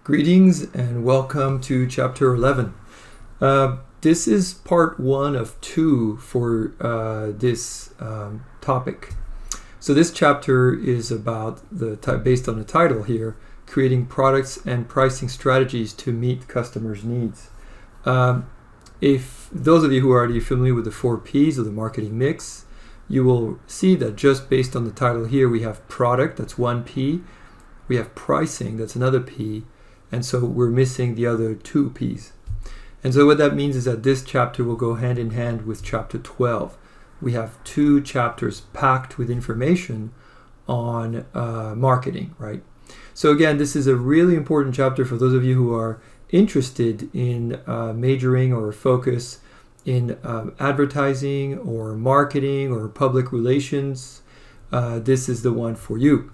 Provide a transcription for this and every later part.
Greetings and welcome to Chapter 11. This is part 1 of 2 for this topic. So this chapter is about, based on the title here, creating products and pricing strategies to meet customers' needs. If those of you who are already familiar with the 4 Ps of the marketing mix, you will see that just based on the title here, we have product, that's 1 P. We have pricing, that's another P. And so we're missing the other 2 Ps. And so what that means is that this chapter will go hand in hand with chapter 12. We have 2 chapters packed with information on marketing, right? So again, this is a really important chapter for those of you who are interested in majoring or focus in advertising or marketing or public relations. This is the one for you.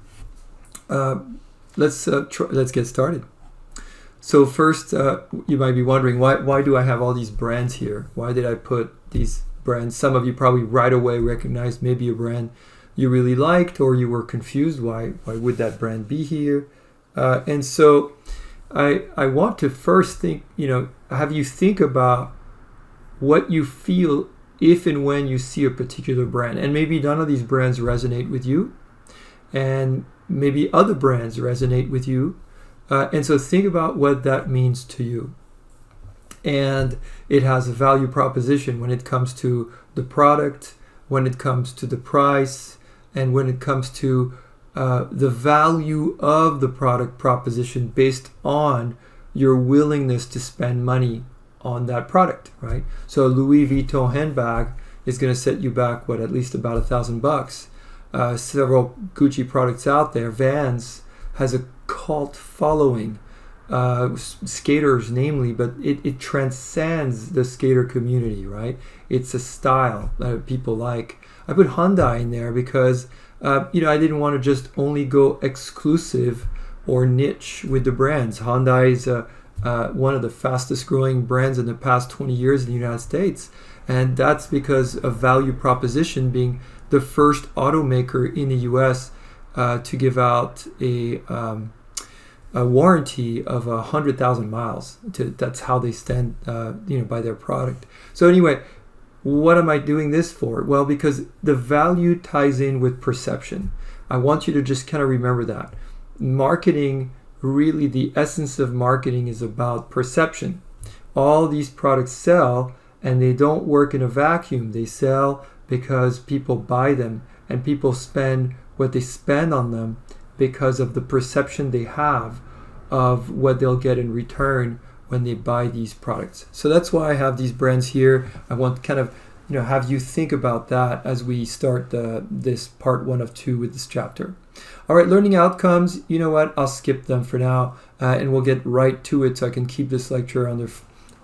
Let's get started. So first, you might be wondering, why do I have all these brands here? Why did I put these brands? Some of you probably right away recognized maybe a brand you really liked, or you were confused. Why would that brand be here? And so I want to first have you think about what you feel if and when you see a particular brand. And maybe none of these brands resonate with you, and maybe other brands resonate with you. And so think about what that means to you. And it has a value proposition when it comes to the product, when it comes to the price, and when it comes to the value of the product proposition based on your willingness to spend money on that product, right? So a Louis Vuitton handbag is going to set you back, at least about $1,000. Several Gucci products out there. Vans has a cult following, skaters namely, but it transcends the skater community, right? It's a style that people like. I put Hyundai in there because I didn't want to just only go exclusive or niche with the brands. Hyundai is one of the fastest growing brands in the past 20 years in the United States, and that's because of value proposition, being the first automaker in the US to give out a warranty of 100,000 miles. That's how they stand, by their product. So anyway, what am I doing this for? Well, because the value ties in with perception. I want you to just kind of remember that. Marketing, really the essence of marketing is about perception. All these products sell, and they don't work in a vacuum. They sell because people buy them, and people spend what they spend on them because of the perception they have of what they'll get in return when they buy these products. So that's why I have these brands here. I want to kind of have you think about that as we start this part 1 of 2 with this chapter. All right, learning outcomes. You know what? I'll skip them for now, and we'll get right to it so I can keep this lecture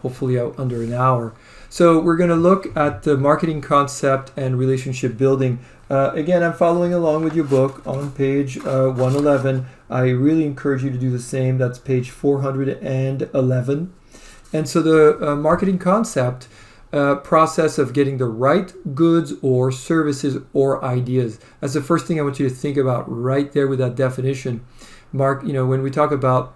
hopefully under an hour. So we're going to look at the marketing concept and relationship building. Again, I'm following along with your book on page 111. I really encourage you to do the same. That's page 411. And so the marketing concept process of getting the right goods or services or ideas. That's the first thing I want you to think about right there with that definition. When we talk about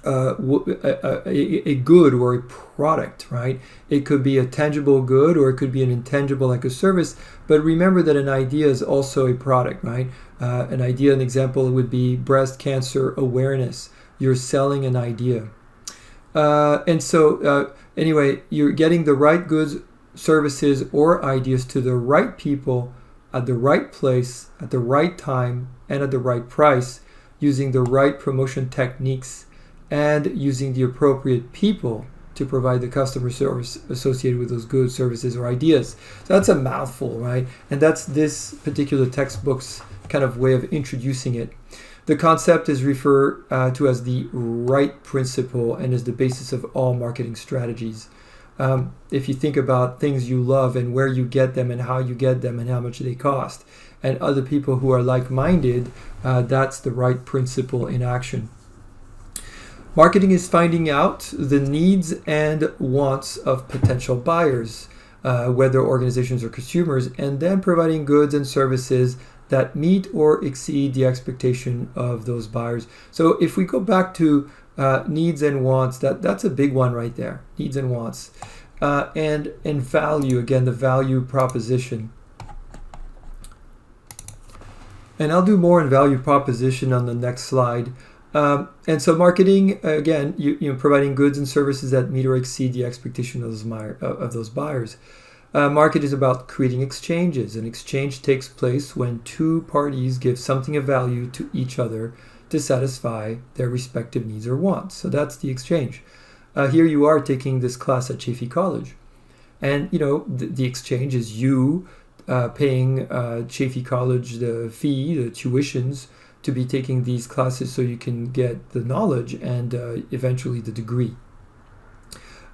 a good or a product, right? It could be a tangible good, or it could be an intangible like a service. But remember that an idea is also a product, right? An idea, an example would be breast cancer awareness. You're selling an idea. Anyway, you're getting the right goods, services, or ideas to the right people at the right place, at the right time, and at the right price, using the right promotion techniques and using the appropriate people to provide the customer service associated with those goods, services, or ideas. So that's a mouthful, right? And that's this particular textbook's kind of way of introducing it. The concept is referred to as the right principle and is the basis of all marketing strategies. If you think about things you love and where you get them and how you get them and how much they cost, and other people who are like-minded, that's the right principle in action. Marketing is finding out the needs and wants of potential buyers, whether organizations or consumers, and then providing goods and services that meet or exceed the expectation of those buyers. So if we go back to Needs and wants, that's a big one right there. Needs and wants. And value, again, the value proposition. And I'll do more in value proposition on the next slide. And so marketing, again, you know, providing goods and services that meet or exceed the expectation of those buyers. Market is about creating exchanges. An exchange takes place when two parties give something of value to each other to satisfy their respective needs or wants. So that's the exchange. Here you are taking this class at Chaffey College. And, you know, the exchange is you paying Chaffey College the fee, the tuitions, to be taking these classes so you can get the knowledge and eventually the degree.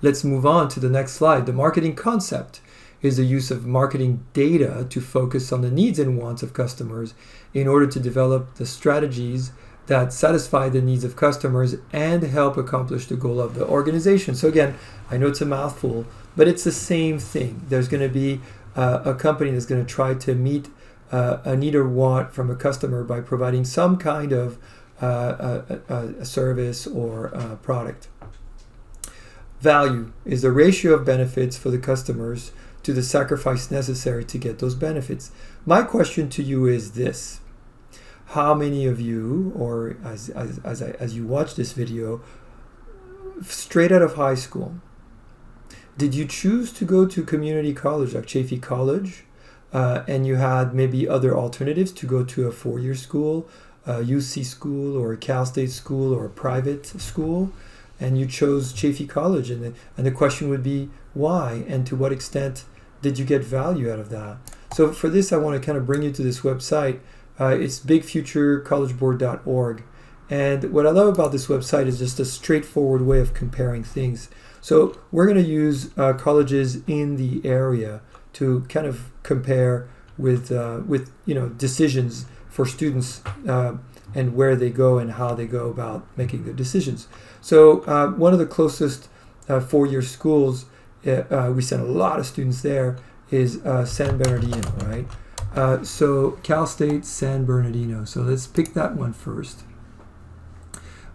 Let's move on to the next slide. The marketing concept is the use of marketing data to focus on the needs and wants of customers in order to develop the strategies that satisfy the needs of customers and help accomplish the goal of the organization. So again, I know it's a mouthful, but it's the same thing. There's going to be a company that's going to try to meet a need or want from a customer by providing some kind of a service or a product. Value is the ratio of benefits for the customers to the sacrifice necessary to get those benefits. My question to you is this: how many of you, or as you watch this video, straight out of high school, did you choose to go to community college like Chaffey College, and you had maybe other alternatives to go to a four-year school, a UC school, or a Cal State school, or a private school, and you chose Chaffey College? And the question would be why, and to what extent did you get value out of that? So for this, I want to kind of bring you to this website. It's bigfuturecollegeboard.org. And what I love about this website is just a straightforward way of comparing things. So we're going to use colleges in the area to kind of compare with you know, decisions for students and where they go and how they go about making their decisions. So one of the closest four-year schools, we sent a lot of students there, is San Bernardino, right? So Cal State San Bernardino. So let's pick that one first.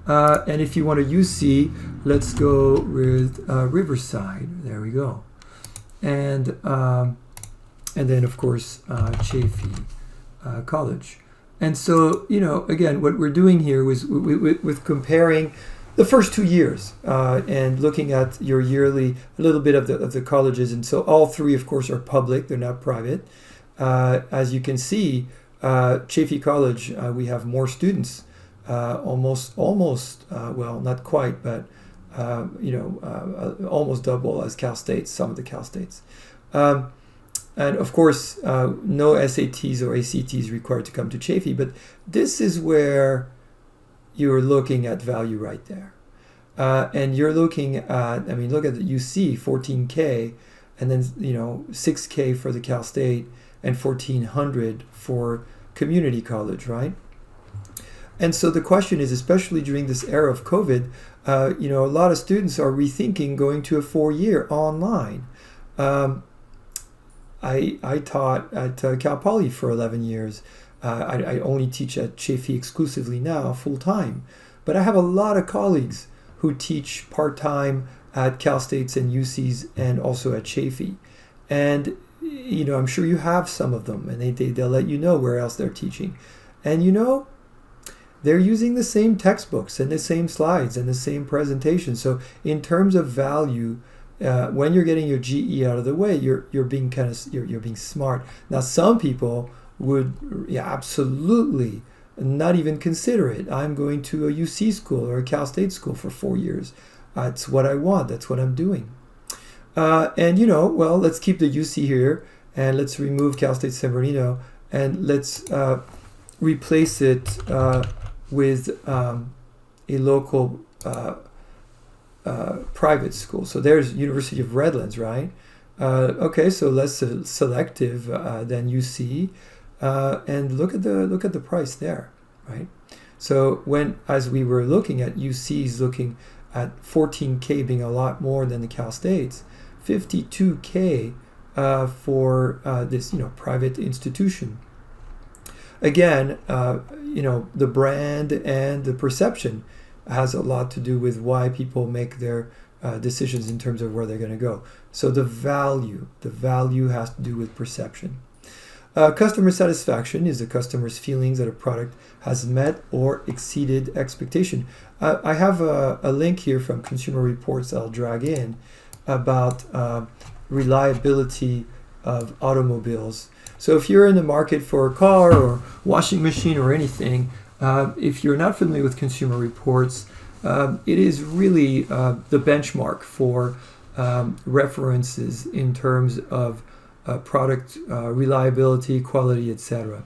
And if you want a UC, let's go with Riverside. There we go. And then of course Chaffey College. And so, you know, again, what we're doing here was with comparing the first 2 years and looking at your yearly, a little bit of the colleges. And so all three, of course, are public; they're not private. As you can see, Chaffey College, we have more students, almost, well, not quite, but you know, almost double as Cal State, some of the Cal States. And of course, no SATs or ACTs required to come to Chaffey, but this is where you're looking at value right there. And you're looking at, I mean, look at the UC, 14K, and then, you know, 6K for the Cal State and 1,400 for community college, right? And so the question is, especially during this era of COVID, you know, a lot of students are rethinking going to a 4-year online. I taught at Cal Poly for 11 years. I only teach at Chaffey exclusively now, full-time. But I have a lot of colleagues who teach part-time at Cal States and UCs and also at Chaffey. And, you know, I'm sure you have some of them, and they'll let you know where else they're teaching. And, you know, they're using the same textbooks and the same slides and the same presentation. So in terms of value, when you're getting your GE out of the way, you're being you're being smart. Now, some people would absolutely not even consider it. I'm going to a UC school or a Cal State school for 4 years. That's what I want. That's what I'm doing. And, you know, well, let's keep the UC here, and let's remove Cal State San Bernardino, and let's replace it with a local private school. So there's University of Redlands, right? Okay, so less selective than UC, and look at the price there, right? So as we were looking at UCs, looking at 14K being a lot more than the Cal States, 52K for this, you know, private institution. Again, you know, the brand and the perception has a lot to do with why people make their decisions in terms of where they're going to go. So the value has to do with perception. Customer satisfaction is the customer's feelings that a product has met or exceeded expectation. I have a link here from Consumer Reports I'll drag in about reliability of automobiles. So if you're in the market for a car or washing machine or anything, if you're not familiar with Consumer Reports, it is really the benchmark for references in terms of product reliability, quality, etc.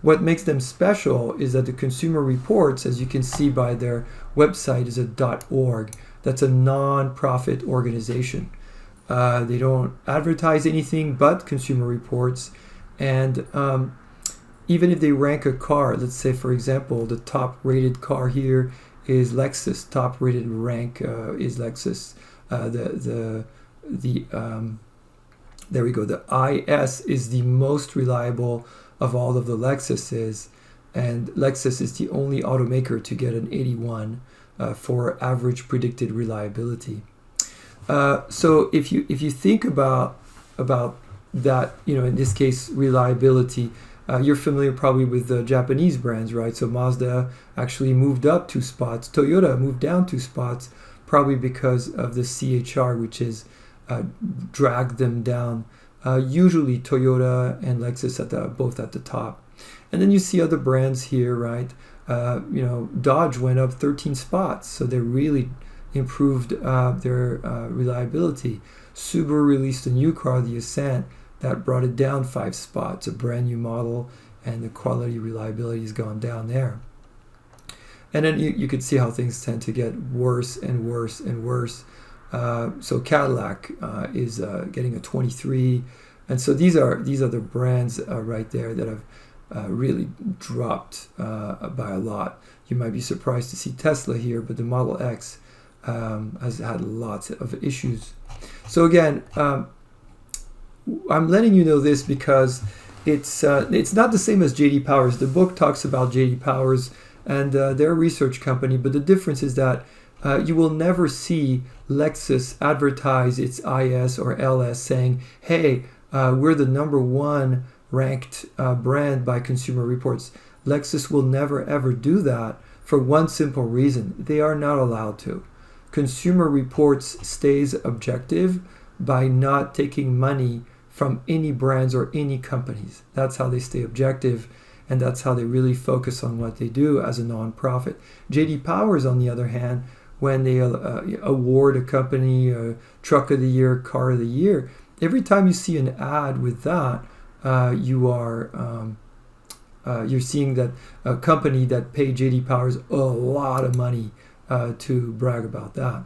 What makes them special is that the Consumer Reports, as you can see by their website, is a .org. That's a non-profit organization. They don't advertise anything but Consumer Reports, and even if they rank a car, let's say for example the top rated car here is Lexus, top rated rank is Lexus. There we go. The IS is the most reliable of all of the Lexuses, and Lexus is the only automaker to get an 81 for average predicted reliability. So if you think about that, in this case reliability, you're familiar probably with the Japanese brands, right? So Mazda actually moved up 2 spots. Toyota moved down 2 spots, probably because of the CHR, which is dragged them down. Usually Toyota and Lexus both at the top. And then you see other brands here, right? Dodge went up 13 spots, so they really improved their reliability. Subaru released a new car, the Ascent, that brought it down 5 spots, a brand new model, and the quality reliability has gone down there. And then you could see how things tend to get worse and worse and worse. So Cadillac is getting a 23, and so these are the brands right there that have really dropped by a lot. You might be surprised to see Tesla here, but the Model X has had lots of issues. So again, I'm letting you know this because it's not the same as JD Powers. The book talks about JD Powers and their research company, but the difference is that you will never see Lexus advertise its IS or LS saying, hey, we're the #1 ranked brand by Consumer Reports. Lexus will never ever do that for one simple reason. They are not allowed to. Consumer Reports stays objective by not taking money from any brands or any companies. That's how they stay objective, and that's how they really focus on what they do as a non-profit. JD Powers, on the other hand, when they award a company Truck of the Year, Car of the Year, every time you see an ad with that, you're seeing that a company that paid JD Powers a lot of money to brag about that.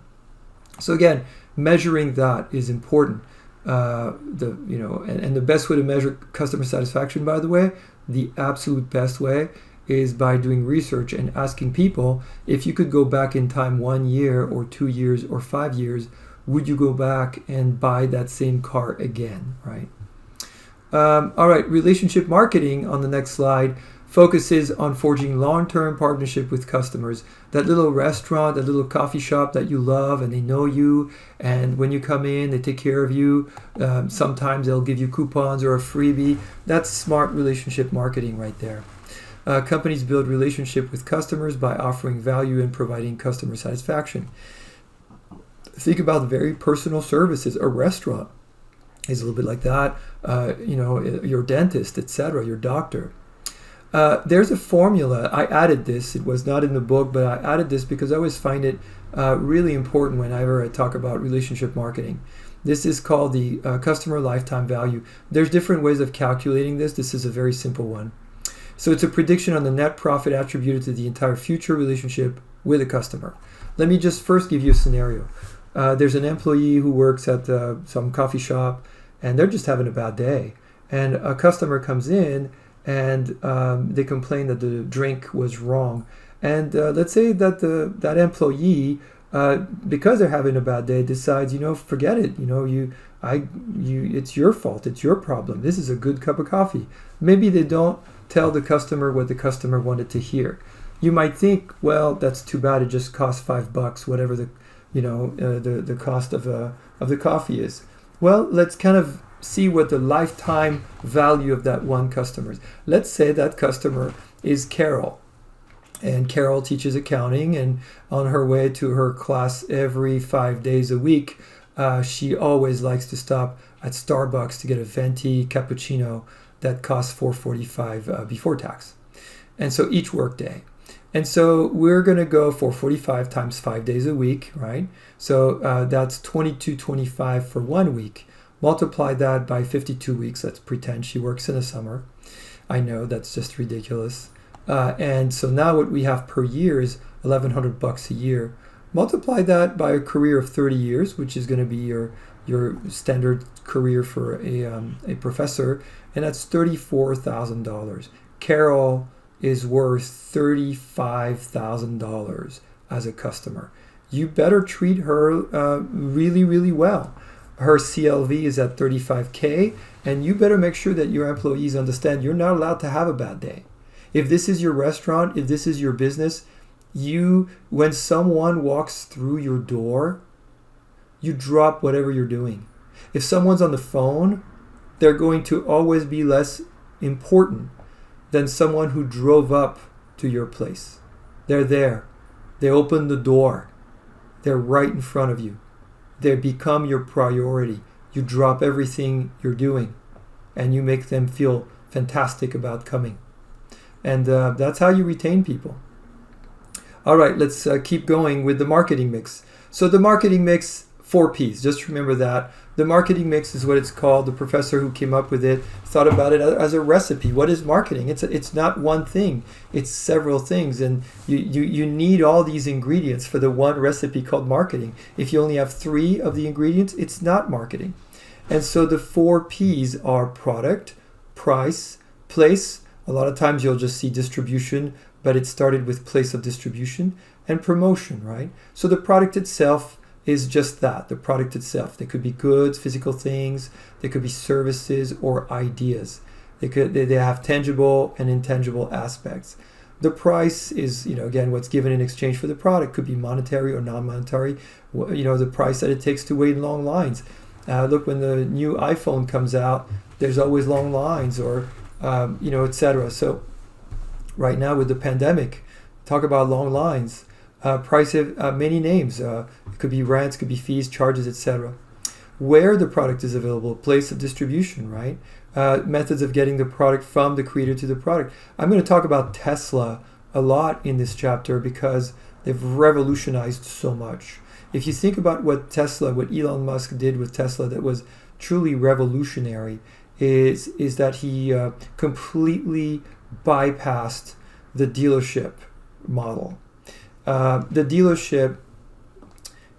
So again, measuring that is important. And the best way to measure customer satisfaction, by the way, the absolute best way is by doing research and asking people, if you could go back in time 1 year or 2 years or 5 years, would you go back and buy that same car again, right? All right, relationship marketing on the next slide focuses on forging long-term partnership with customers. That little restaurant, that little coffee shop that you love and they know you, and when you come in, they take care of you. Sometimes they'll give you coupons or a freebie. That's smart relationship marketing right there. Companies build relationship with customers by offering value and providing customer satisfaction. Think about very personal services. A restaurant is a little bit like that. Your dentist, etc., your doctor. There's a formula. I added this. It was not in the book, but I added this because I always find it really important whenever I talk about relationship marketing. This is called the customer lifetime value. There's different ways of calculating this. This is a very simple one. So it's a prediction on the net profit attributed to the entire future relationship with a customer. Let me just first give you a scenario. There's an employee who works at some coffee shop, and they're just having a bad day. And a customer comes in, and they complain that the drink was wrong. And let's say that that employee, because they're having a bad day, decides, forget it. It's your fault. It's your problem. This is a good cup of coffee. Maybe they don't tell the customer what the customer wanted to hear. You might think, well, that's too bad. It just costs $5, whatever the cost of the coffee is. Well, let's kind of see what the lifetime value of that one customer is. Let's say that customer is Carol. And Carol teaches accounting, and on her way to her class every 5 days a week, she always likes to stop at Starbucks to get a venti cappuccino that costs $4.45 before tax. And so each workday. And so we're going to go $4.45 times 5 days a week, right? So that's $22.25 for 1 week. Multiply that by 52 weeks. Let's pretend she works in the summer. I know that's just ridiculous. And so now what we have per year is $1,100 a year. Multiply that by a career of 30 years, which is going to be your standard career for a professor, and that's $34,000. Carol is worth $35,000 as a customer. You better treat her really, really well. Her CLV is at 35K, and you better make sure that your employees understand you're not allowed to have a bad day. If this is your restaurant, if this is your business, when someone walks through your door, you drop whatever you're doing. If someone's on the phone, they're going to always be less important than someone who drove up to your place. They're there. They open the door. They're right in front of you. They become your priority. You drop everything you're doing, and you make them feel fantastic about coming. And that's how you retain people. All right, let's keep going with the marketing mix. So the marketing mix, 4 Ps. Just remember that. The marketing mix is what it's called. The professor who came up with it thought about it as a recipe. What is marketing? It's not one thing. It's several things. And you need all these ingredients for the one recipe called marketing. If you only have 3 of the ingredients, it's not marketing. And so the 4 Ps are product, price, place. A lot of times you'll just see distribution, but it started with place of distribution, and promotion, right? So the product itself is just that, the product itself. They could be goods, physical things, they could be services or ideas. They have tangible and intangible aspects. The price is, again, what's given in exchange for the product. Could be monetary or non-monetary. The price that it takes to wait in long lines. Look, when the new iPhone comes out, there's always long lines, or etc. So right now with the pandemic, talk about long lines. Price of many names. It could be rents, could be fees, charges, etc. Where the product is available, place of distribution, right? Methods of getting the product from the creator to the product. I'm going to talk about Tesla a lot in this chapter because they've revolutionized so much. If you think about what Elon Musk did with Tesla that was truly revolutionary, is that he completely bypassed the dealership model. The dealership,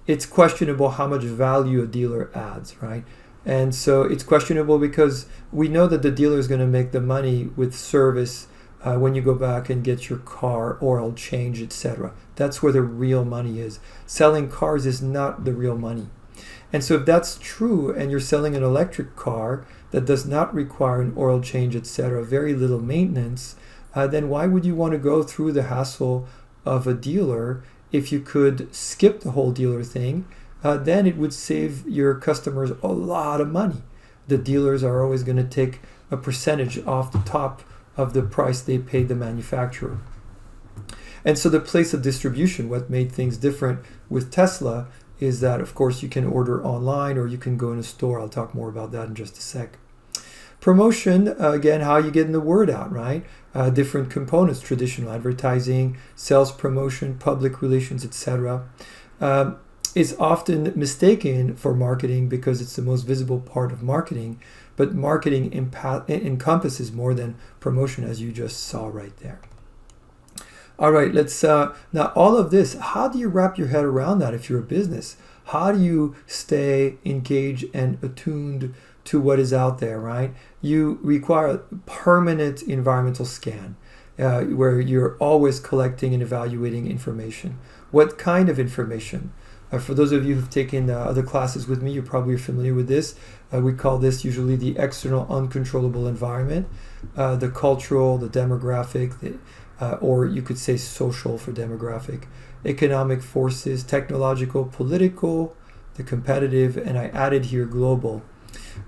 it's questionable how much value a dealer adds, right? And so it's questionable because we know that the dealer is going to make the money with service when you go back and get your car oil change, etc. That's where the real money is. Selling cars is not the real money. And so if that's true and you're selling an electric car that does not require an oil change, etc., very little maintenance, then why would you want to go through the hassle of a dealer? If you could skip the whole dealer thing, then it would save your customers a lot of money. The dealers are always going to take a percentage off the top of the price they paid the manufacturer. And so the place of distribution, what made things different with Tesla is that, of course, you can order online or you can go in a store. I'll talk more about that in just a sec. Promotion, again, how you getting the word out, right? Different components, traditional advertising, sales promotion, public relations, etc. Is often mistaken for marketing because it's the most visible part of marketing, but marketing encompasses more than promotion, as you just saw right there. All right, let's now all of this, how do you wrap your head around that if you're a business? How do you stay engaged and attuned to what is out there, right? You require a permanent environmental scan where you're always collecting and evaluating information. What kind of information? For those of you who've taken other classes with me, you're probably familiar with this. We call this usually the external uncontrollable environment, the cultural, the demographic, or you could say social for demographic. Economic forces, technological, political, the competitive, and I added here global.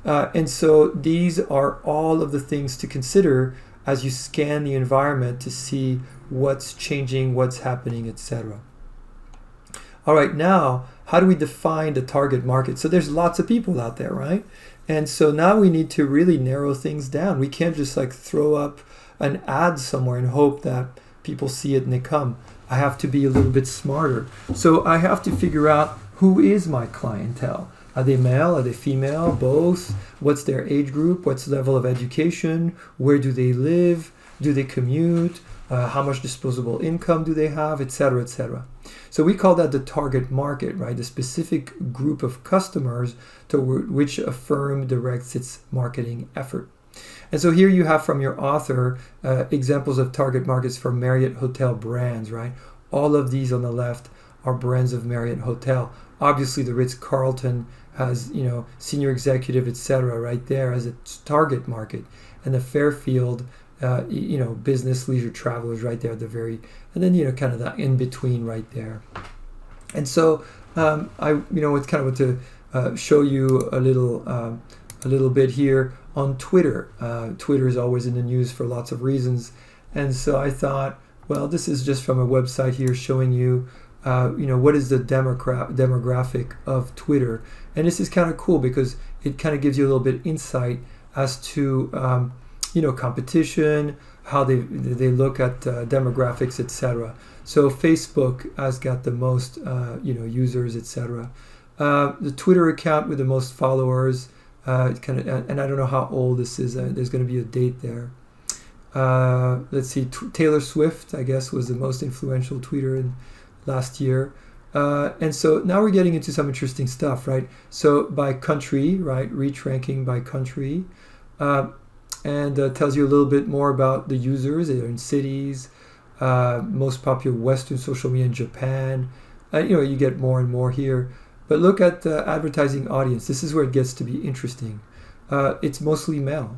And so these are all of the things to consider as you scan the environment to see what's changing, what's happening, etc. All right, now, how do we define the target market? So there's lots of people out there, right? And so now we need to really narrow things down. We can't just like throw up an ad somewhere and hope that people see it and they come. I have to be a little bit smarter. So I have to figure out who is my clientele. Are they male? Are they female? Both? What's their age group? What's the level of education? Where do they live? Do they commute? How much disposable income do they have? Etc., etc. So we call that the target market, right? The specific group of customers to which a firm directs its marketing effort. And so here you have from your author examples of target markets for Marriott hotel brands, right? All of these on the left are brands of Marriott hotel. Obviously, the Ritz-Carlton has, senior executive, etc., right there as a target market, and the Fairfield, business, leisure travelers, right there at the very, and then kind of that in between, right there. And so it's kind of what to show you a little bit here on Twitter. Twitter is always in the news for lots of reasons, and so I thought, well, this is just from a website here showing you. What is the demographic of Twitter? And this is kind of cool because it kind of gives you a little bit insight as to, competition, how they look at demographics, etc. So Facebook has got the most, users, etc. The Twitter account with the most followers, and I don't know how old this is. There's going to be a date there. Let's see, Taylor Swift, I guess, was the most influential tweeter in last year. And so now we're getting into some interesting stuff, right? So by country, right? Reach ranking by country. And tells you a little bit more about the users. They're in cities, most popular Western social media in Japan. You get more and more here. But look at the advertising audience. This is where it gets to be interesting. It's mostly male,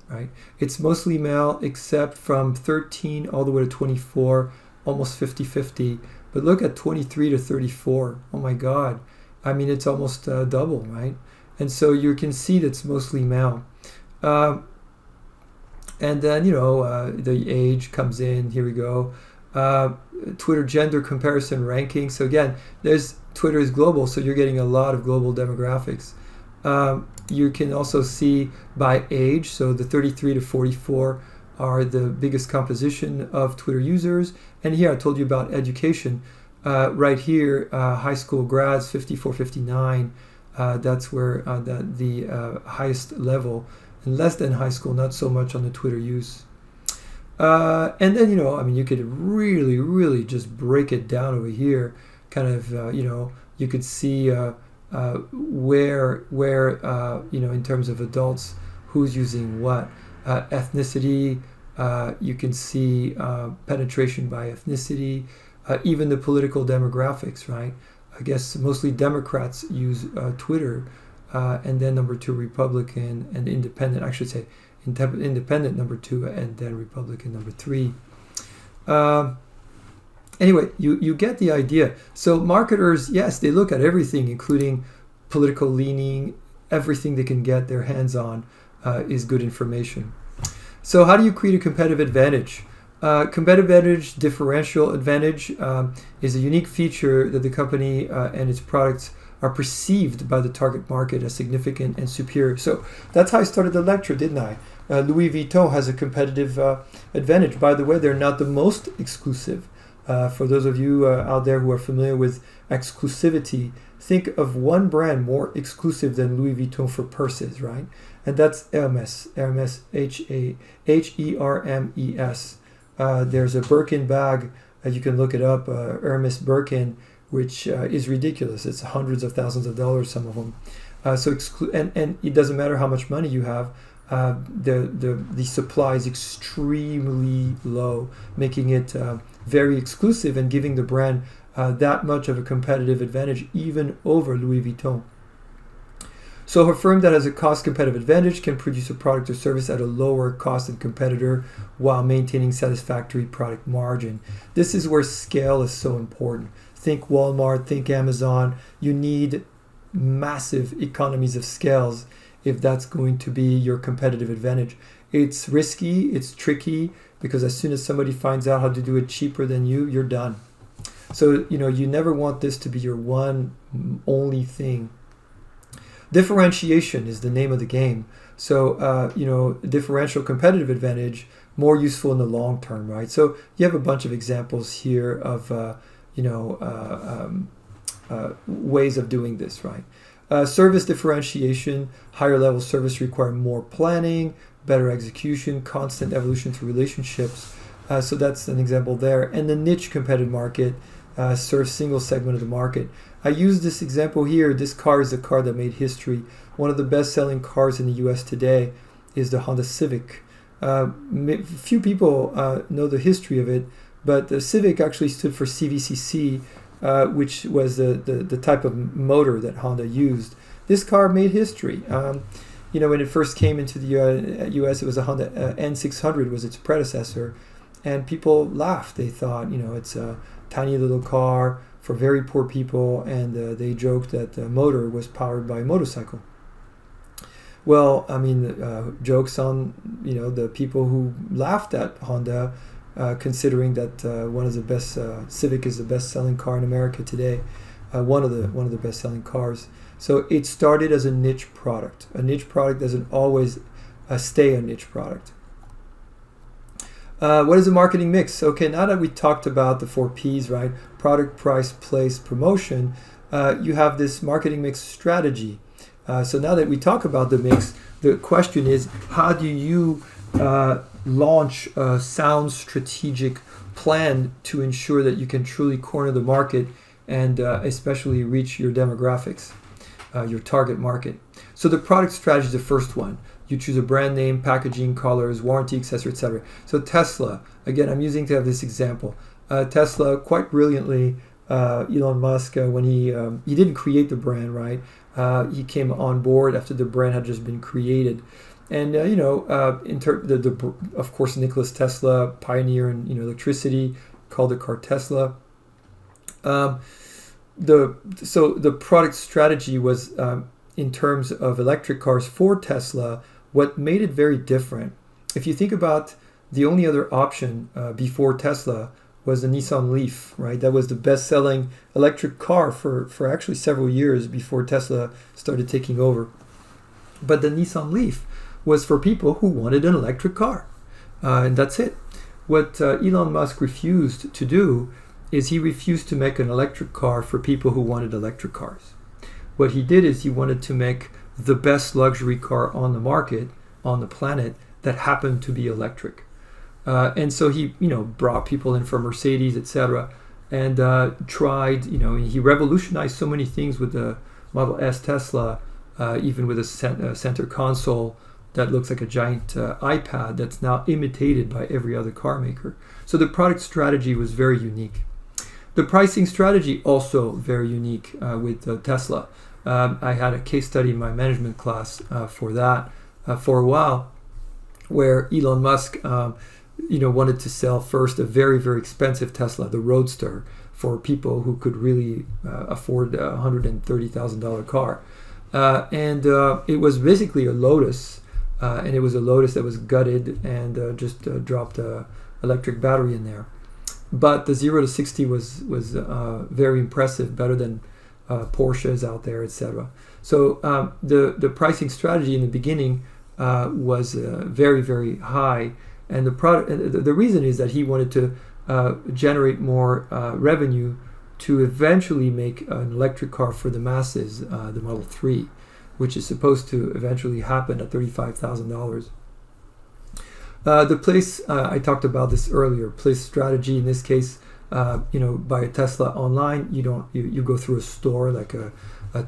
right? It's mostly male except from 13 all the way to 24, almost 50-50. But look at 23 to 34. Oh my God. I mean, it's almost double, right? And so you can see that's mostly male. And then, the age comes in. Here we go. Twitter gender comparison ranking. So again, Twitter is global, so you're getting a lot of global demographics. You can also see by age. So the 33 to 44 are the biggest composition of Twitter users. And here I told you about education. Right here, high school grads, 54, 59. That's where the highest level. And less than high school, not so much on the Twitter use. And then, you could really, really just break it down over here. Kind of, you could see where in terms of adults, who's using what. Ethnicity, you can see penetration by ethnicity, even the political demographics, right? I guess mostly Democrats use Twitter, and then number 2, Republican, and Independent. I should say Independent number 2, and then Republican number 3. Anyway, you get the idea. So marketers, yes, they look at everything, including political leaning. Everything they can get their hands on is good information. So how do you create a competitive advantage? Competitive advantage, differential advantage, is a unique feature that the company and its products are perceived by the target market as significant and superior. So that's how I started the lecture, didn't I? Louis Vuitton has a competitive advantage. By the way, they're not the most exclusive. For those of you out there who are familiar with exclusivity, think of one brand more exclusive than Louis Vuitton for purses, right? And that's Hermes, Hermes, H-E-R-M-E-S. There's a Birkin bag, you can look it up, Hermes Birkin, which is ridiculous. It's hundreds of thousands of dollars, some of them. And it doesn't matter how much money you have, the supply is extremely low, making it very exclusive and giving the brand that much of a competitive advantage, even over Louis Vuitton. So a firm that has a cost competitive advantage can produce a product or service at a lower cost than competitor while maintaining satisfactory product margin. This is where scale is so important. Think Walmart, think Amazon. You need massive economies of scales if that's going to be your competitive advantage. It's risky, it's tricky, because as soon as somebody finds out how to do it cheaper than you, you're done. So, you never want this to be your one only thing. Differentiation is the name of the game. So, differential competitive advantage, more useful in the long term, right? So you have a bunch of examples here of, ways of doing this, right? Service differentiation, higher level service require more planning, better execution, constant evolution through relationships. So that's an example there. And the niche competitive market serves single segment of the market. I use this example here. This car is a car that made history. One of the best-selling cars in the U.S. today is the Honda Civic. Few people know the history of it, but the Civic actually stood for CVCC, which was the type of motor that Honda used. This car made history. When it first came into the U.S., it was a Honda N600 was its predecessor, and people laughed. They thought, it's a tiny little car for very poor people, and they joked that the motor was powered by a motorcycle. Well, jokes on the people who laughed at Honda, considering that one of the best Civic is the best-selling car in America today, one of the best-selling cars. So it started as a niche product. A niche product doesn't always stay a niche product. What is a marketing mix? Okay, now that we talked about the 4 Ps, right? Product, price, place, promotion. You have this marketing mix strategy. So now that we talk about the mix, the question is, how do you launch a sound strategic plan to ensure that you can truly corner the market and especially reach your demographics, your target market? So the product strategy is the first one. You choose a brand name, packaging, colors, warranty, etc., etc. So Tesla, again, I'm using to have this example. Tesla, quite brilliantly, Elon Musk, when he didn't create the brand, right? He came on board after the brand had just been created. And, of course, Nicholas Tesla, pioneer in electricity, called the car Tesla. So the product strategy was, in terms of electric cars for Tesla, what made it very different. If you think about the only other option before Tesla was the Nissan Leaf, right? That was the best-selling electric car for actually several years before Tesla started taking over. But the Nissan Leaf was for people who wanted an electric car, and that's it. What Elon Musk refused to do is he refused to make an electric car for people who wanted electric cars. What he did is he wanted to make the best luxury car on the market, on the planet, that happened to be electric. And so he, brought people in from Mercedes, etc., and tried, he revolutionized so many things with the Model S Tesla, even with a center console that looks like a giant iPad that's now imitated by every other car maker. So the product strategy was very unique. The pricing strategy also very unique with Tesla. I had a case study in my management class for that for a while, where Elon Musk wanted to sell first a very, very expensive Tesla, the Roadster, for people who could really afford a $130,000 car. And it was basically a Lotus, and it was a Lotus that was gutted and just dropped a electric battery in there. But the 0 to 60 was very impressive, better than Porsches out there, etc. So the pricing strategy in the beginning was very, very high, and the reason is that he wanted to generate more revenue to eventually make an electric car for the masses, the Model 3, which is supposed to eventually happen at $35,000. The place, I talked about this earlier, place strategy in this case, buy a Tesla online, you go through a store, like a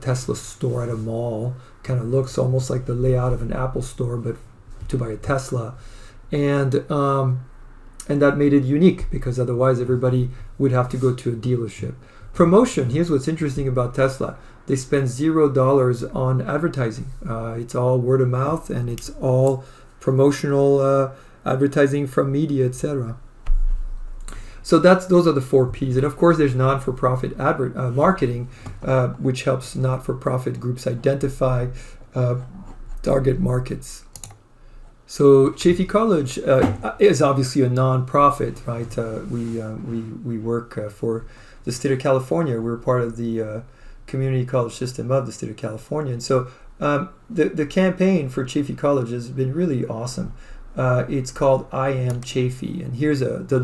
Tesla store at a mall, kind of looks almost like the layout of an Apple store, but to buy a Tesla. And that made it unique, because otherwise everybody would have to go to a dealership. Promotion. Here's what's interesting about Tesla. They spend $0 on advertising. It's all word of mouth, and it's all promotional advertising from media, etc. So those are the 4 P's. And of course, there's non-for-profit marketing, which helps not-for-profit groups identify target markets. So Chaffey College is obviously a non-profit, right? We work for the state of California. We're part of the community college system of the state of California. And so the campaign for Chaffey College has been really awesome. It's called I Am Chaffey, and here's the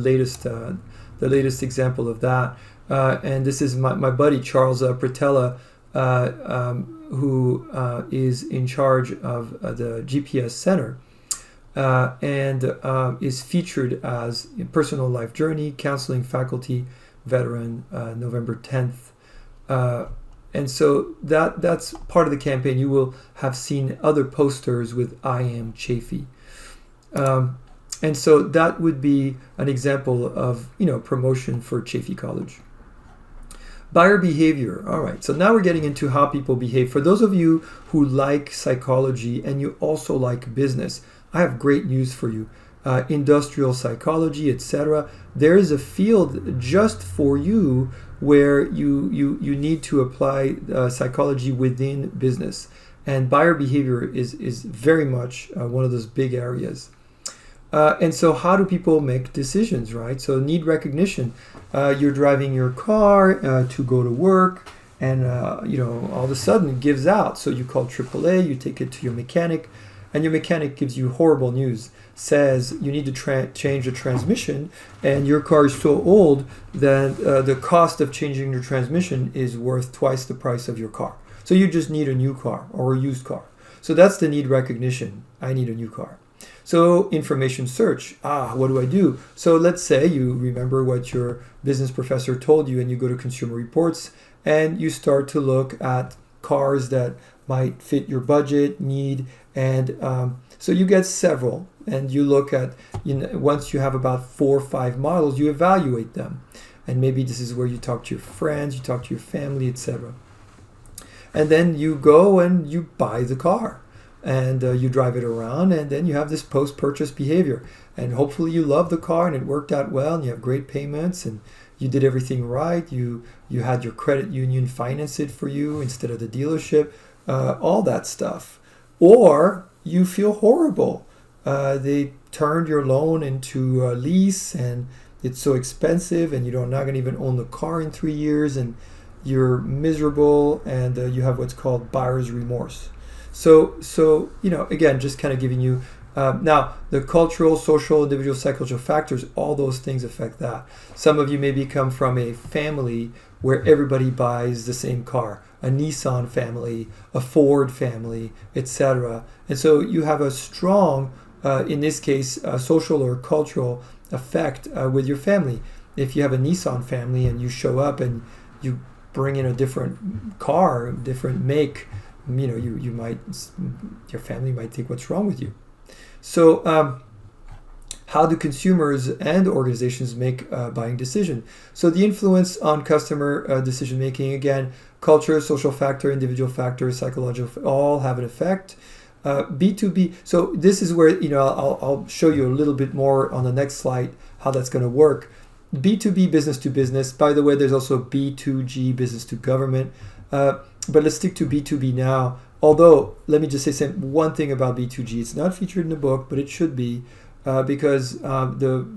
latest example of that. And this is my buddy Charles Pratella, who is in charge of the GPS Center, and is featured as personal life journey, counseling faculty, veteran, November 10th. And so that's part of the campaign. You will have seen other posters with I Am Chaffey. And so that would be an example of promotion for Chaffey College. Buyer behavior. All right, so now we're getting into how people behave. For those of you who like psychology and you also like business, I have great news for you. Industrial psychology, etc. There is a field just for you where you need to apply psychology within business. And buyer behavior is very much one of those big areas. And so how do people make decisions, right? So need recognition. You're driving your car to go to work, and all of a sudden it gives out. So you call AAA, you take it to your mechanic, and your mechanic gives you horrible news. Says you need to change the transmission, and your car is so old that the cost of changing your transmission is worth twice the price of your car. So you just need a new car or a used car. So that's the need recognition. I need a new car. So information search. What do I do? So let's say you remember what your business professor told you, and you go to Consumer Reports and you start to look at cars that might fit your budget, need, and so you get several, and you look at, once you have about 4 or 5 models, you evaluate them. And maybe this is where you talk to your friends, you talk to your family, etc. And then you go and you buy the car. And you drive it around, and then you have this post-purchase behavior. And hopefully you love the car and it worked out well, and you have great payments, and you did everything right. You had your credit union finance it for you instead of the dealership, all that stuff. Or you feel horrible. They turned your loan into a lease, and it's so expensive, and you're not going to even own the car in 3 years, and you're miserable, and you have what's called buyer's remorse. So again, just kind of giving you, now the cultural, social, individual, psychological factors, all those things affect that. Some of you maybe come from a family where everybody buys the same car, a Nissan family, a Ford family, etc. And so you have a strong, in this case, social or cultural effect with your family. If you have a Nissan family and you show up and you bring in a different car, different make, you might, your family might think, what's wrong with you? So how do consumers and organizations make buying decisions? So the influence on customer decision making, again, culture, social factor, individual factor, psychological, all have an effect. B2B, so this is where, I'll show you a little bit more on the next slide how that's going to work. B2B, business to business. By the way, there's also B2G, business to government. But let's stick to B2B now. Although, let me just say one thing about B2G. It's not featured in the book, but it should be, because the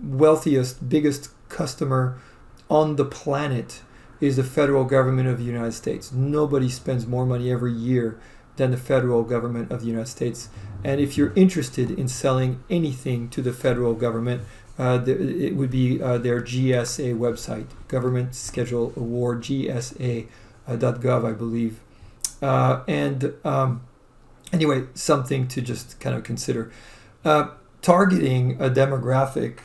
wealthiest, biggest customer on the planet is the federal government of the United States. Nobody spends more money every year than the federal government of the United States. And if you're interested in selling anything to the federal government, it would be their GSA website, Government Schedule Award, GSA.gov, I believe. Anyway, something to just kind of consider. Targeting a demographic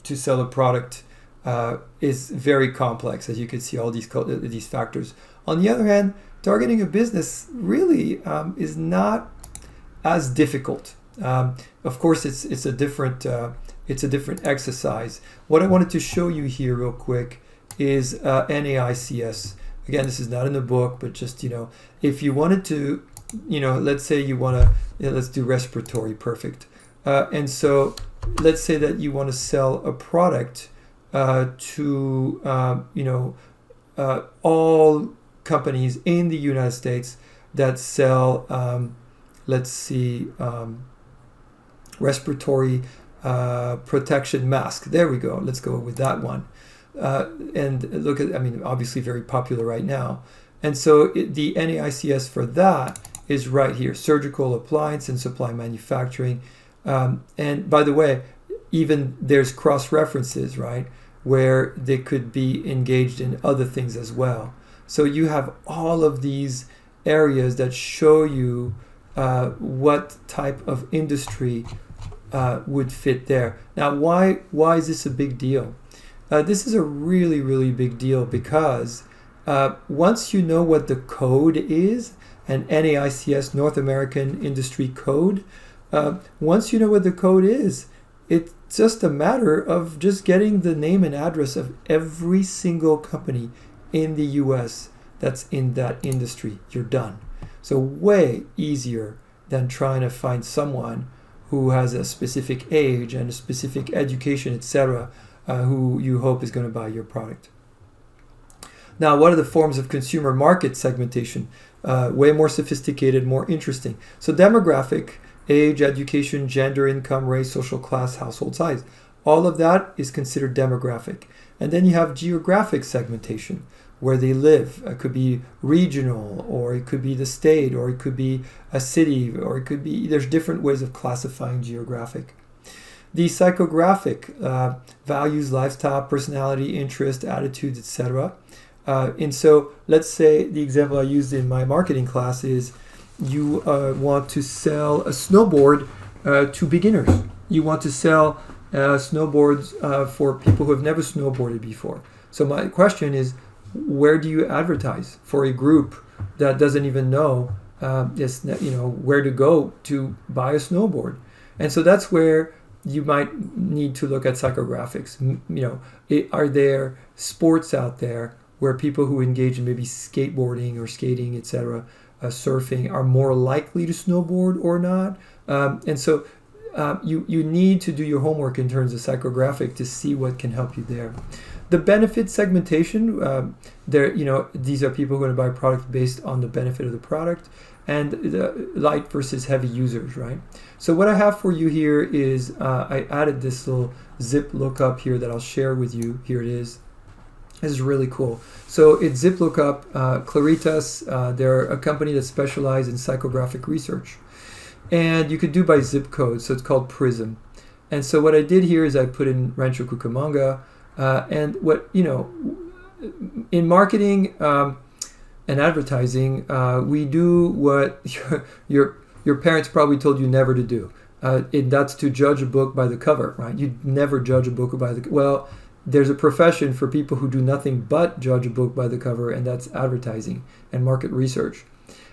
to sell a product is very complex, as you can see all these factors. On the other hand, targeting a business really is not as difficult. Of course, it's a different exercise. What I wanted to show you here real quick is NAICS. Again, this is not in the book, but just, if you wanted to, let's say you want to, let's do respiratory, perfect. And so let's say that you want to sell a product to, all companies in the United States that sell, respiratory protection mask. There we go. Let's go with that one. And look at, obviously very popular right now. And so the NAICS for that is right here, surgical appliance and supply manufacturing. And by the way, even there's cross-references, right, where they could be engaged in other things as well. So you have all of these areas that show you what type of industry would fit there. Now, why is this a big deal? This is a really, really big deal because once you know what the code is, an NAICS, North American Industry Code, once you know what the code is, it's just a matter of just getting the name and address of every single company in the US that's in that industry. You're done. So way easier than trying to find someone who has a specific age and a specific education, etc., who you hope is going to buy your product. Now, what are the forms of consumer market segmentation? Way more sophisticated, more interesting. So demographic, age, education, gender, income, race, social class, household size. All of that is considered demographic. And then you have geographic segmentation, where they live. It could be regional, or it could be the state, or it could be a city, or it could be, there's different ways of classifying geographic. The psychographic, values, lifestyle, personality, interest, attitudes, etc. And so let's say the example I used in my marketing class is you want to sell a snowboard to beginners. You want to sell snowboards for people who have never snowboarded before. So my question is, where do you advertise for a group that doesn't even know where to go to buy a snowboard? And so that's where you might need to look at psychographics. Are there sports out there where people who engage in maybe skateboarding or skating, etc., surfing, are more likely to snowboard or not? And so you need to do your homework in terms of psychographic to see what can help you there. The benefit segmentation, these are people who are going to buy a product based on the benefit of the product, and the light versus heavy users, right? So what I have for you here is I added this little zip lookup here that I'll share with you. Here it is. This is really cool. So it's zip lookup, Claritas. They're a company that specializes in psychographic research. And you could do by zip code, so it's called Prism. And so what I did here is I put in Rancho Cucamonga, and what, in marketing and advertising, we do what your parents probably told you never to do. And that's to judge a book by the cover, right? You never judge a book by the, well, there's a profession for people who do nothing but judge a book by the cover, and that's advertising and market research.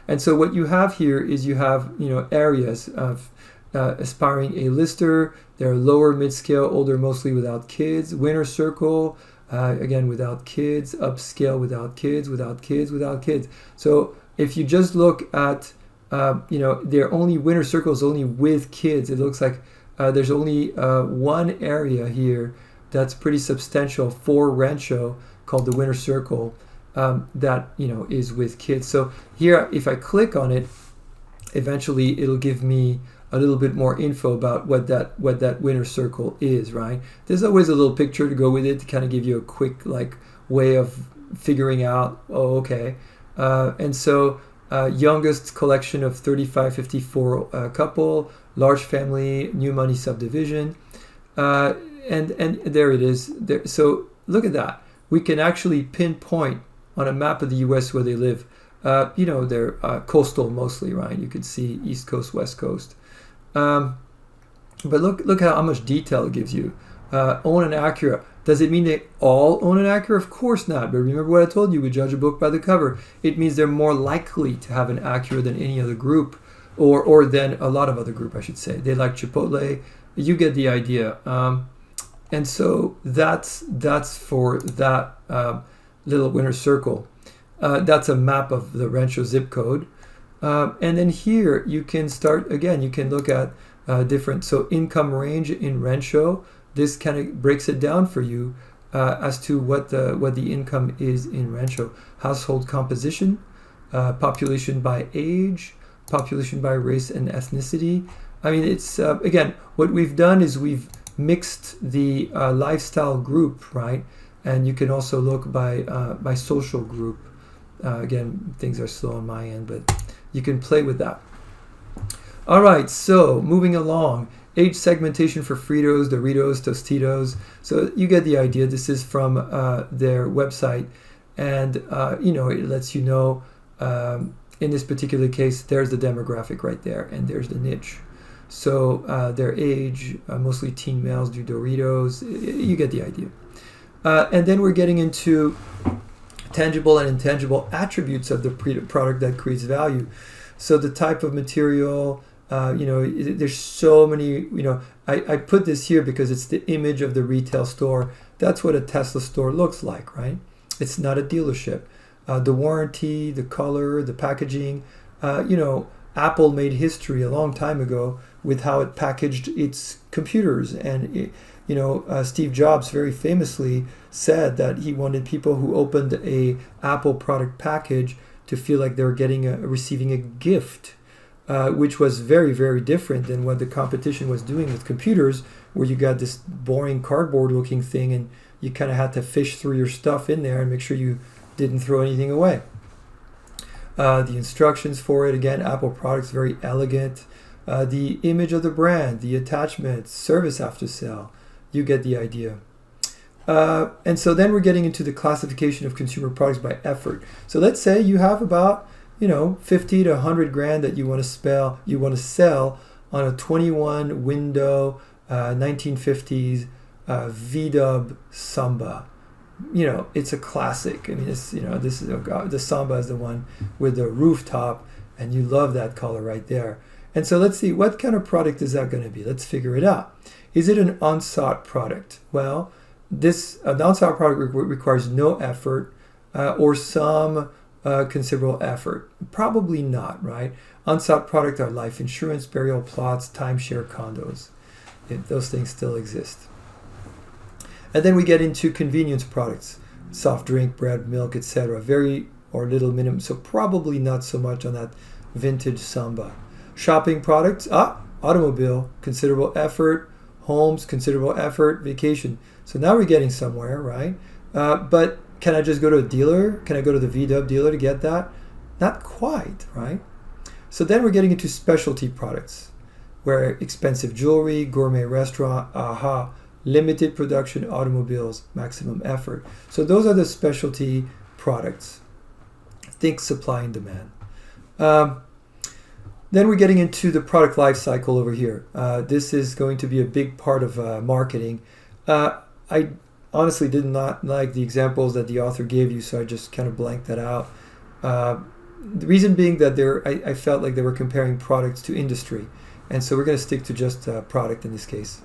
And so what you have here is you have, areas of aspiring A-lister. They're lower, mid-scale, older, mostly without kids. Winner circle, again, without kids. Upscale, without kids, without kids, without kids. So if you just look at, their only winner circles only with kids, it looks like there's only one area here that's pretty substantial for Rancho called the winner circle that is with kids. So here, if I click on it, eventually it'll give me a little bit more info about what that winner circle is, right? There's always a little picture to go with it to kind of give you a quick way of figuring out, okay. And so youngest collection of 35-54 couple, large family, new money subdivision. And there it is. So look at that. We can actually pinpoint on a map of the U.S. where they live. They're coastal mostly, right? You can see East Coast, West Coast. But look how much detail it gives you. Own an Acura. Does it mean they all own an Acura? Of course not. But remember what I told you, we judge a book by the cover. It means they're more likely to have an Acura than any other group, or than a lot of other group, I should say. They like Chipotle. You get the idea. And so that's for that little winner circle. That's a map of the Rancho zip code. And then here you can start, again, you can look at different, so income range in Rancho. This kind of breaks it down for you as to what the income is in Rancho. Household composition, population by age, population by race and ethnicity. I mean, it's, again, what we've done is we've mixed the lifestyle group, right? And you can also look by social group. Again, things are slow on my end, but you can play with that. All right, so moving along. Age segmentation for Fritos, Doritos, Tostitos. So you get the idea. This is from their website. And, it lets you know, in this particular case, there's the demographic right there, and there's the niche. So their age, mostly teen males do Doritos. You get the idea. And then we're getting into tangible and intangible attributes of the product that creates value. So the type of material, there's so many, I put this here because it's the image of the retail store. That's what a Tesla store looks like, right? It's not a dealership. The warranty, the color, the packaging, Apple made history a long time ago with how it packaged its computers. And, Steve Jobs very famously said that he wanted people who opened a Apple product package to feel like they were receiving a gift, which was very, very different than what the competition was doing with computers, where you got this boring cardboard-looking thing and you kind of had to fish through your stuff in there and make sure you didn't throw anything away. The instructions for it, again, Apple products, very elegant. The image of the brand, the attachments, service after sale, you get the idea. And so then we're getting into the classification of consumer products by effort. So let's say you have about 50 to 100 grand that you want to sell on a 21 window 1950s V-dub Samba. It's a classic. I mean, this is the Samba is the one with the rooftop, and you love that color right there. And so let's see, what kind of product is that going to be? Let's figure it out. Is it an unsought product? Well, an unsought product requires no effort or some considerable effort. Probably not, right? Unsought products are life insurance, burial plots, timeshare condos. Those things still exist. And then we get into convenience products, soft drink, bread, milk, etc. Very or little minimum. So probably not so much on that vintage Samba. Shopping products, automobile, considerable effort. Homes, considerable effort. Vacation. So now we're getting somewhere, right? But can I just go to a dealer? Can I go to the VW dealer to get that? Not quite, right? So then we're getting into specialty products, where expensive jewelry, gourmet restaurant, limited production automobiles, maximum effort. So those are the specialty products. Think supply and demand. Then we're getting into the product life cycle over here. This is going to be a big part of marketing. I honestly did not like the examples that the author gave you, so I just kind of blanked that out. The reason being that I felt like they were comparing products to industry. And so we're going to stick to just product in this case.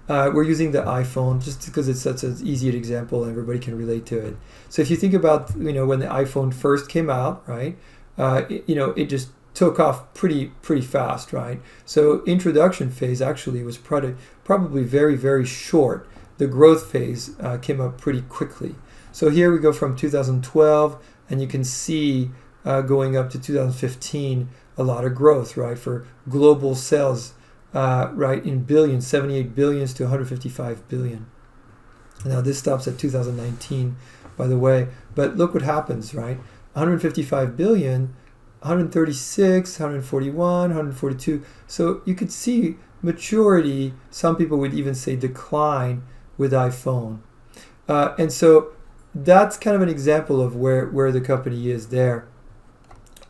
We're using the iPhone just because it's such an easy example and everybody can relate to it. So if you think about, when the iPhone first came out, right, it just took off pretty fast, right? So introduction phase actually was probably very, very short. The growth phase came up pretty quickly. So here we go from 2012, and you can see going up to 2015, a lot of growth, right, for global sales, right, in billions, 78 billions to 155 billion. Now this stops at 2019, by the way, but look what happens, right? 155 billion, 136, 141, 142. So you could see maturity, some people would even say decline with iPhone. And so that's kind of an example of where the company is there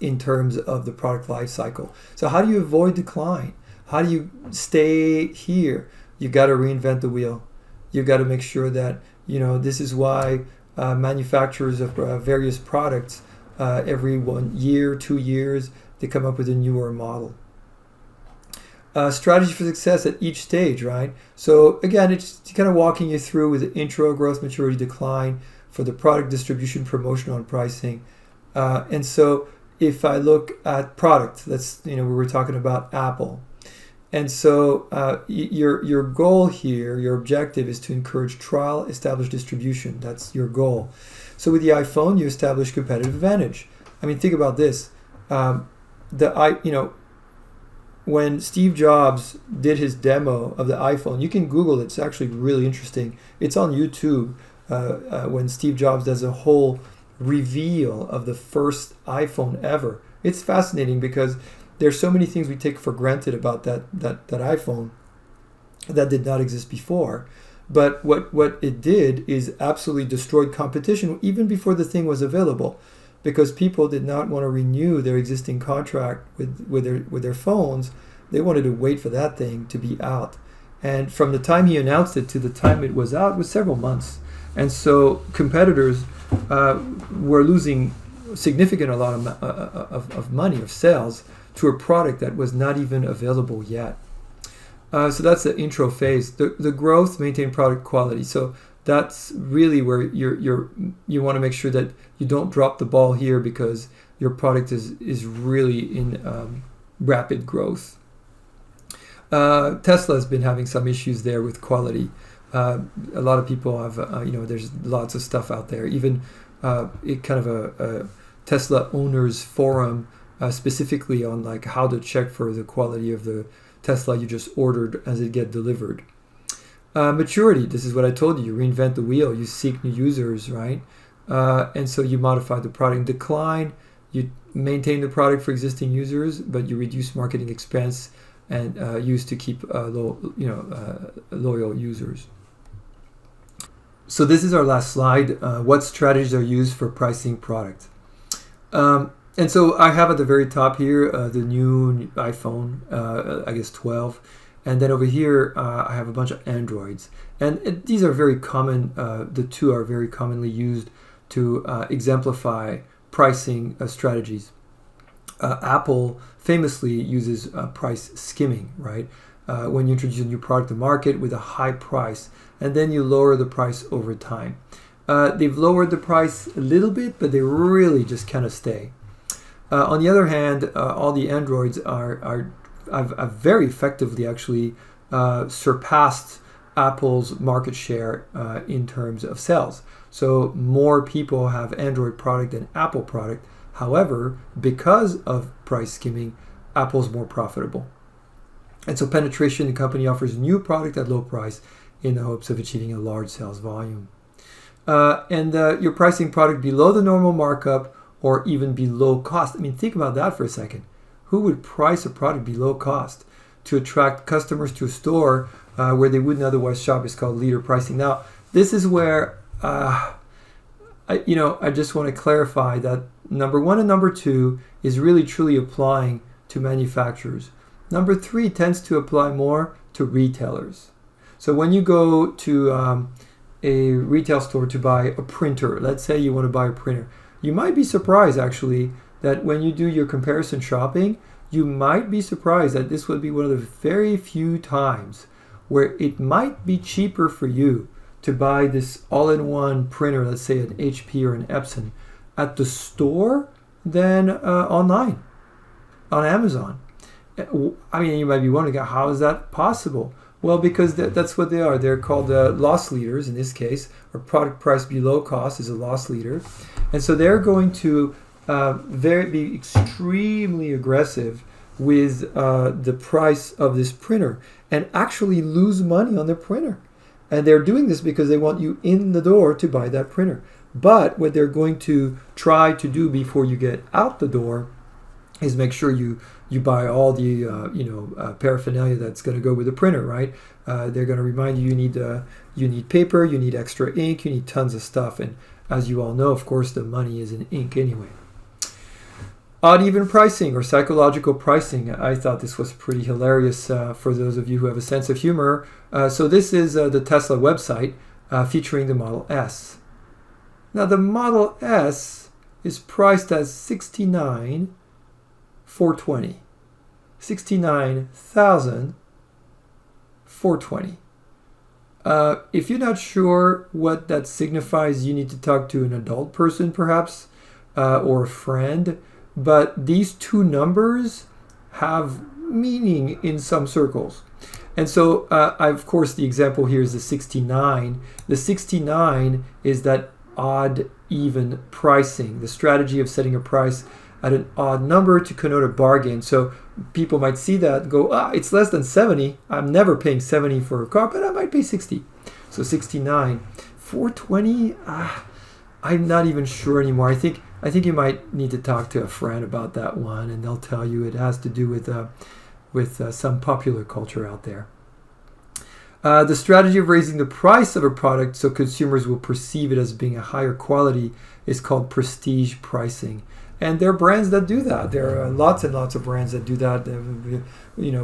in terms of the product life cycle. So how do you avoid decline? How do you stay here? You got to reinvent the wheel. You got to make sure that, this is why manufacturers of various products, every 1 year, 2 years, they come up with a newer model. Strategy for success at each stage, right? So again, it's kind of walking you through with the intro, growth, maturity, decline, for the product distribution, promotional, and pricing. And so if I look at product, we were talking about Apple. And so your goal here, your objective is to encourage trial, establish distribution. That's your goal. So with the iPhone, you establish competitive advantage. I mean, think about this. When Steve Jobs did his demo of the iPhone, you can Google it. It's actually really interesting. It's on YouTube when Steve Jobs does a whole reveal of the first iPhone ever. It's fascinating because there's so many things we take for granted about that iPhone that did not exist before. But what it did is absolutely destroyed competition even before the thing was available, because people did not want to renew their existing contract with their phones. They wanted to wait for that thing to be out. And from the time he announced it to the time it was out was several months. And so competitors were losing a lot of money, of sales, to a product that was not even available yet. So that's the intro phase. The growth, maintain product quality. So that's really where you want to make sure that you don't drop the ball here, because your product is really in rapid growth. Tesla has been having some issues there with quality. A lot of people have, there's lots of stuff out there. Even a Tesla owners forum specifically on like how to check for the quality of the Tesla you just ordered as it get delivered. Maturity, this is what I told you. You reinvent the wheel. You seek new users, right? And so you modify the product. Decline, you maintain the product for existing users, but you reduce marketing expense and use to keep loyal users. So this is our last slide. What strategies are used for pricing product? And so I have at the very top here the new iPhone, I guess 12. And then over here, I have a bunch of Androids. And these are very common. The two are very commonly used to exemplify pricing strategies. Apple famously uses price skimming, right? When you introduce a new product to market with a high price, and then you lower the price over time. They've lowered the price a little bit, but they really just kind of stay. On the other hand, all the Androids have very effectively actually surpassed Apple's market share in terms of sales. So more people have Android product than Apple product. However, because of price skimming, Apple's more profitable. And so penetration, the company offers new product at low price in the hopes of achieving a large sales volume. And you're pricing product below the normal markup or even below cost. I mean, think about that for a second. Who would price a product below cost to attract customers to a store where they wouldn't otherwise shop? It's called leader pricing. Now, this is where I just want to clarify that number one and number two is really truly applying to manufacturers. Number three tends to apply more to retailers. So when you go to a retail store to buy a printer, let's say you want to buy a printer, you might be surprised actually that when you do your comparison shopping, you might be surprised that this would be one of the very few times where it might be cheaper for you to buy this all-in-one printer, let's say an HP or an Epson, at the store than online, on Amazon. I mean, you might be wondering, how is that possible? Well, because that's what they are. They're called loss leaders in this case, or product price below cost is a loss leader. And so they're going to be extremely aggressive with the price of this printer and actually lose money on their printer. And they're doing this because they want you in the door to buy that printer. But what they're going to try to do before you get out the door is make sure you buy all the paraphernalia that's going to go with the printer, right? They're going to remind you you need paper, you need extra ink, you need tons of stuff. And as you all know, of course, the money is in ink anyway. Odd even pricing or psychological pricing. I thought this was pretty hilarious for those of you who have a sense of humor. So this is the Tesla website featuring the Model S. Now the Model S is priced at $69,420. $69,420. If you're not sure what that signifies, you need to talk to an adult person perhaps, or a friend. But these two numbers have meaning in some circles. And so, of course, the example here is the 69. The 69 is that odd even pricing, the strategy of setting a price at an odd number to connote a bargain. So people might see that and go, it's less than 70. I'm never paying 70 for a car, but I might pay 60. So 69. 420, I'm not even sure anymore. I think you might need to talk to a friend about that one, and they'll tell you it has to do with some popular culture out there. The strategy of raising the price of a product so consumers will perceive it as being a higher quality is called prestige pricing. And there are brands that do that. There are lots and lots of brands that do that.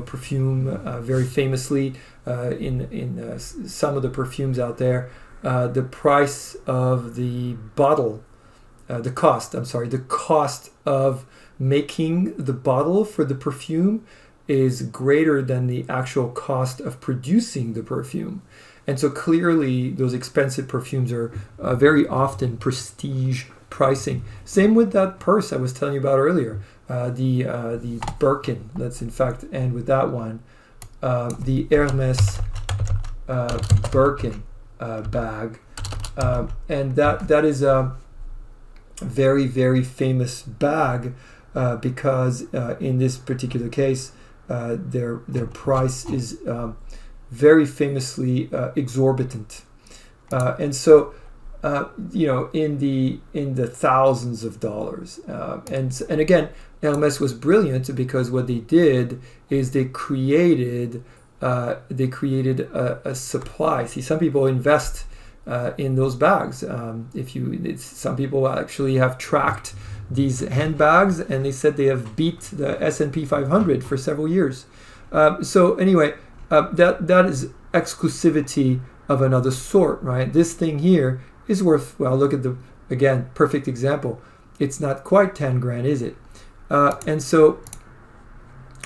Perfume, very famously, in some of the perfumes out there, the price of the bottle, the cost of making the bottle for the perfume is greater than the actual cost of producing the perfume. And so clearly those expensive perfumes are very often prestige pricing. Same with that purse I was telling you about earlier, the Birkin. Let's in fact end with that one. The Hermes Birkin bag. And that is a very, very famous bag because in this particular case, their price is very famously exorbitant, and so in the thousands of dollars. And again, Hermes was brilliant because what they did is they created a supply. See, some people invest in those bags. Some people actually have tracked these handbags, and they said they have beat the S&P 500 for several years. So anyway, that is exclusivity of another sort, right? This thing here is worth, well, look at again, perfect example. It's not quite 10 grand, is it? And so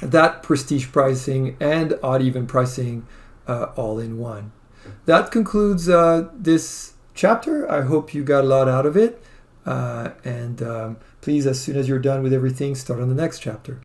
that prestige pricing and odd even pricing all in one. That concludes this chapter. I hope you got a lot out of it. And please, as soon as you're done with everything, start on the next chapter.